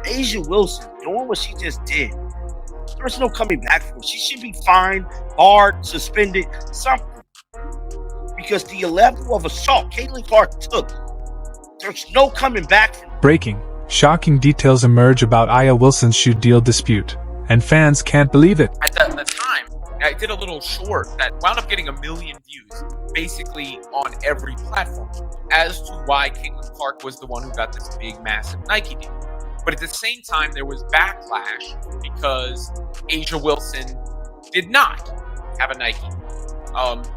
Asia Wilson doing what she just did, there's no coming back from it. She should be fined, barred, suspended, something. Because the level of assault Caitlin Clark took, there's no coming back from it. Breaking. Shocking details emerge about Aya Wilson's shoe deal dispute, and fans can't believe it. At the time, I did a little short that wound up getting 1 million views, basically on every platform, as to why Caitlin Clark was the one who got this big, massive Nike deal. But at the same time, there was backlash because Asia Wilson did not have a Nike.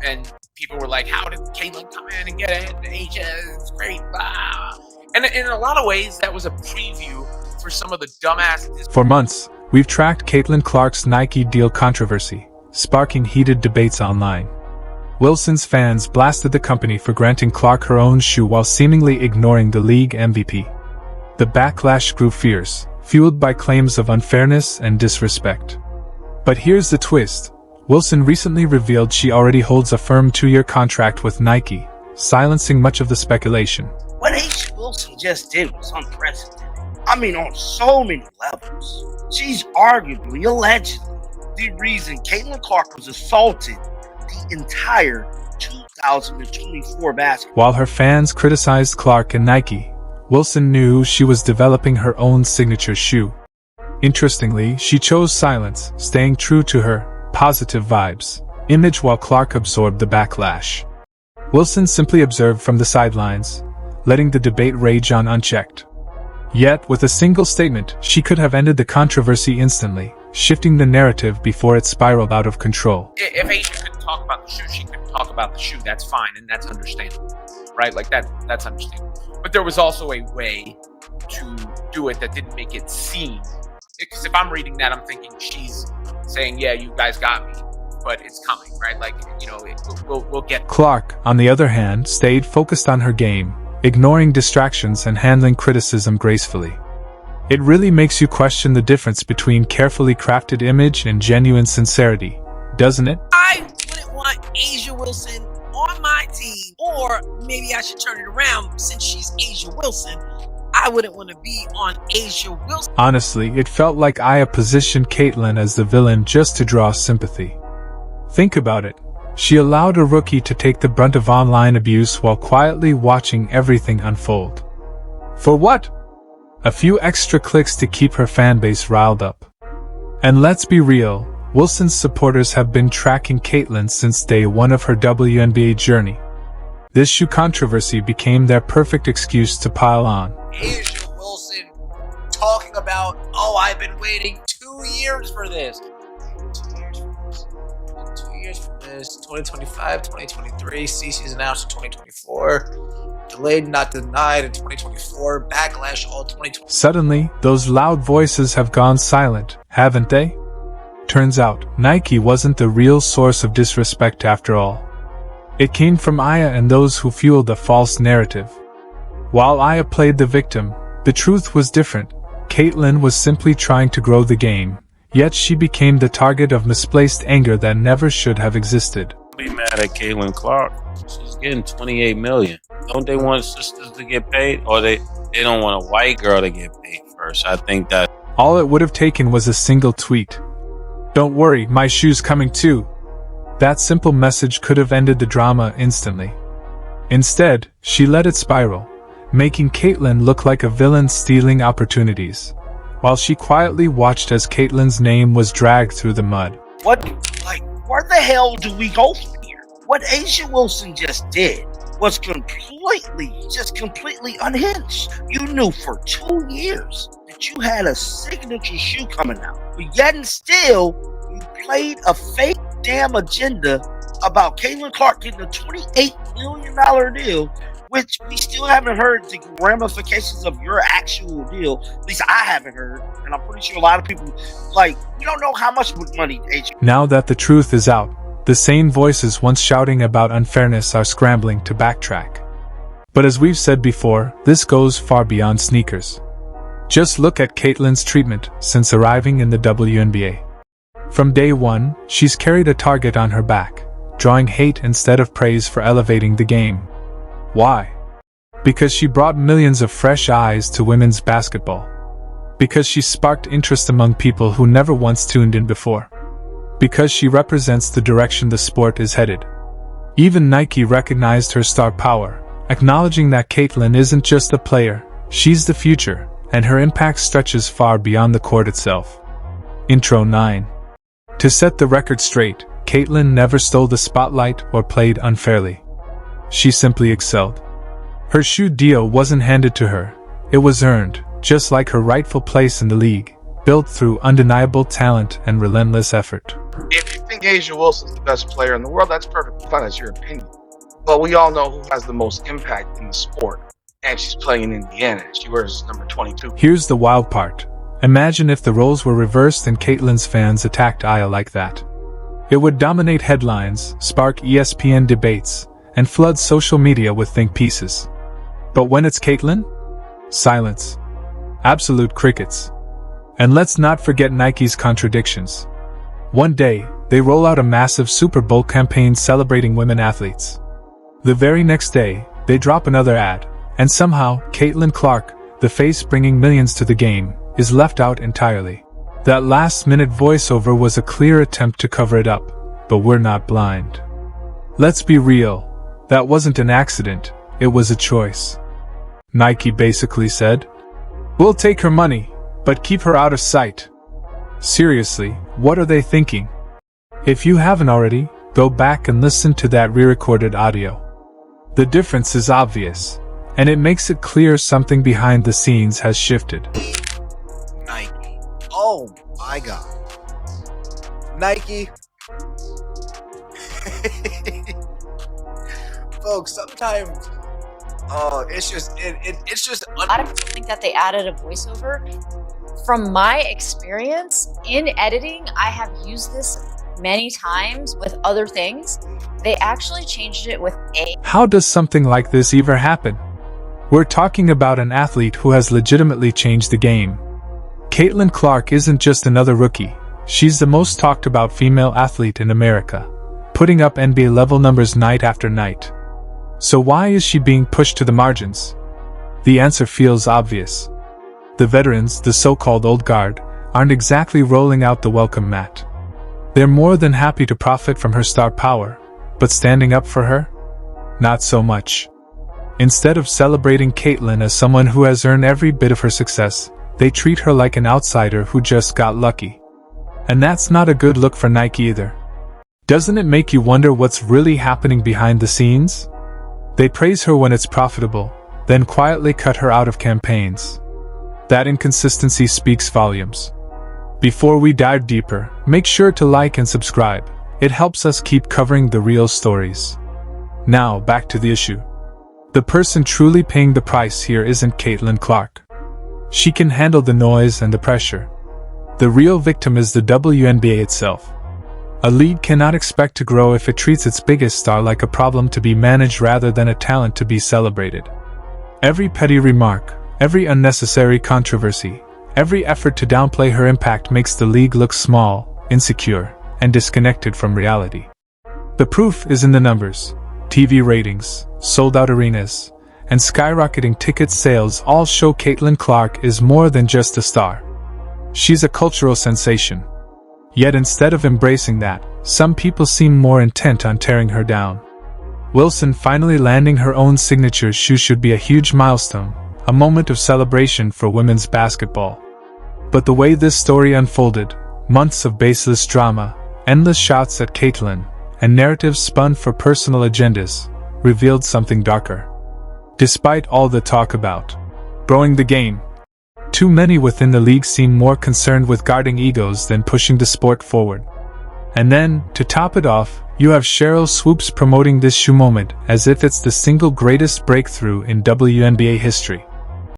And people were like, how did Caitlin come in and get it? Asia, it's great. Blah. And in a lot of ways, that was a preview for some of the dumbass... For months, we've tracked Caitlin Clark's Nike deal controversy, sparking heated debates online. Wilson's fans blasted the company for granting Clark her own shoe while seemingly ignoring the league MVP. The backlash grew fierce, fueled by claims of unfairness and disrespect. But here's the twist. Wilson recently revealed she already holds a firm 2-year contract with Nike, silencing much of the speculation. What Asia Wilson just did was unprecedented. I mean, on so many levels. She's arguably, allegedly, the reason Caitlin Clark was assaulted the entire 2024 basketball. While her fans criticized Clark and Nike, Wilson knew she was developing her own signature shoe. Interestingly, she chose silence, staying true to her positive vibes image while Clark absorbed the backlash. Wilson simply observed from the sidelines, letting the debate rage on unchecked. Yet, with a single statement, she could have ended the controversy instantly, shifting the narrative before it spiraled out of control. If Asia could talk about the shoe, she could talk about the shoe. That's fine, and that's understandable, right? Like that's understandable. But there was also a way to do it that didn't make it seem. Because if I'm reading that, I'm thinking she's saying, "Yeah, you guys got me, but it's coming," right? Like, you know, we'll get. Clark, on the other hand, stayed focused on her game, ignoring distractions and handling criticism gracefully. It really makes you question the difference between carefully crafted image and genuine sincerity, doesn't it? I wouldn't want Asia Wilson on my team, or maybe I should turn it around since she's Asia Wilson. I wouldn't want to be on Asia Wilson. Honestly, it felt like Aya positioned Caitlin as the villain just to draw sympathy. Think about it. She allowed a rookie to take the brunt of online abuse while quietly watching everything unfold. For what? A few extra clicks to keep her fanbase riled up. And let's be real, Wilson's supporters have been tracking Caitlin since day one of her WNBA journey. This shoe controversy became their perfect excuse to pile on. Asia Wilson talking about, oh, I've been waiting 2 years for this. 2 years for this. 2 years for this. 2025, 2023, CC's announced in 2024. Delayed, not denied in 2024. Backlash all 2020. Suddenly, those loud voices have gone silent, haven't they? Turns out, Nike wasn't the real source of disrespect after all. It came from Aya and those who fueled the false narrative. While Aya played the victim, the truth was different. Caitlin was simply trying to grow the game, yet she became the target of misplaced anger that never should have existed. Be mad at Caitlin Clark. She's getting $28 million. Don't they want sisters to get paid, or they don't want a white girl to get paid first? I think that all it would have taken was a single tweet. "Don't worry, my shoe's coming too." That simple message could have ended the drama instantly. Instead, she let it spiral, making Caitlin look like a villain stealing opportunities, while she quietly watched as Caitlin's name was dragged through the mud. Where the hell do we go from here? What Asia Wilson just did was completely unhinged. You knew for 2 years that you had a signature shoe coming out, but yet and still, you played a fake damn agenda about Caitlin Clark getting a $28 million deal, which we still haven't heard the ramifications of your actual deal. At least I haven't heard, and I'm pretty sure a lot of people, we don't know how much money Asia. Now that the truth is out, the sane voices once shouting about unfairness are scrambling to backtrack. But as we've said before, this goes far beyond sneakers. Just look at Caitlin's treatment since arriving in the WNBA. From day one, she's carried a target on her back, drawing hate instead of praise for elevating the game. Why? Because she brought millions of fresh eyes to women's basketball. Because she sparked interest among people who never once tuned in before. Because she represents the direction the sport is headed. Even Nike recognized her star power, acknowledging that Caitlyn isn't just a player, she's the future, and her impact stretches far beyond the court itself. Intro 9. To set the record straight, Caitlyn never stole the spotlight or played unfairly. She simply excelled. Her shoe deal wasn't handed to her, it was earned, just like her rightful place in the league, built through undeniable talent and relentless effort. If you think Asia Wilson's the best player in the world, that's perfectly fine, that's your opinion. But we all know who has the most impact in the sport, and she's playing in Indiana. She wears number 22. Here's the wild part. Imagine if the roles were reversed and Caitlyn's fans attacked Aya like that. It would dominate headlines, spark ESPN debates, and flood social media with think pieces. But when it's Caitlyn? Silence. Absolute crickets. And let's not forget Nike's contradictions. One day, they roll out a massive Super Bowl campaign celebrating women athletes. The very next day, they drop another ad, and somehow, Caitlyn Clark, the face bringing millions to the game, is left out entirely. That last-minute voiceover was a clear attempt to cover it up, but we're not blind. Let's be real, that wasn't an accident, it was a choice. Nike basically said, "We'll take her money, but keep her out of sight." Seriously, what are they thinking? If you haven't already, go back and listen to that re-recorded audio. The difference is obvious, and it makes it clear something behind the scenes has shifted. Nike. Oh my God. Nike. Folks, sometimes it's just A lot of people think that they added a voiceover. From my experience in editing, I have used this many times with other things. They actually changed it with a. How does something like this ever happen? We're talking about an athlete who has legitimately changed the game. Caitlyn Clark isn't just another rookie, she's the most talked about female athlete in America, putting up NBA-level numbers night after night. So why is she being pushed to the margins? The answer feels obvious. The veterans, the so-called old guard, aren't exactly rolling out the welcome mat. They're more than happy to profit from her star power, but standing up for her? Not so much. Instead of celebrating Caitlyn as someone who has earned every bit of her success, they treat her like an outsider who just got lucky. And that's not a good look for Nike either. Doesn't it make you wonder what's really happening behind the scenes? They praise her when it's profitable, then quietly cut her out of campaigns. That inconsistency speaks volumes. Before we dive deeper, make sure to like and subscribe. It helps us keep covering the real stories. Now, back to the issue. The person truly paying the price here isn't Caitlyn Clark. She can handle the noise and the pressure. The real victim is the WNBA itself. A league cannot expect to grow if it treats its biggest star like a problem to be managed rather than a talent to be celebrated. Every petty remark, every unnecessary controversy, every effort to downplay her impact makes the league look small, insecure, and disconnected from reality. The proof is in the numbers. TV ratings, sold-out arenas, and skyrocketing ticket sales all show Caitlyn Clark is more than just a star. She's a cultural sensation. Yet instead of embracing that, some people seem more intent on tearing her down. Wilson finally landing her own signature shoe should be a huge milestone, a moment of celebration for women's basketball. But the way this story unfolded, months of baseless drama, endless shots at Caitlyn, and narratives spun for personal agendas, revealed something darker. Despite all the talk about growing the game, too many within the league seem more concerned with guarding egos than pushing the sport forward. And then, to top it off, you have Sheryl Swoopes promoting this shoe moment as if it's the single greatest breakthrough in WNBA history.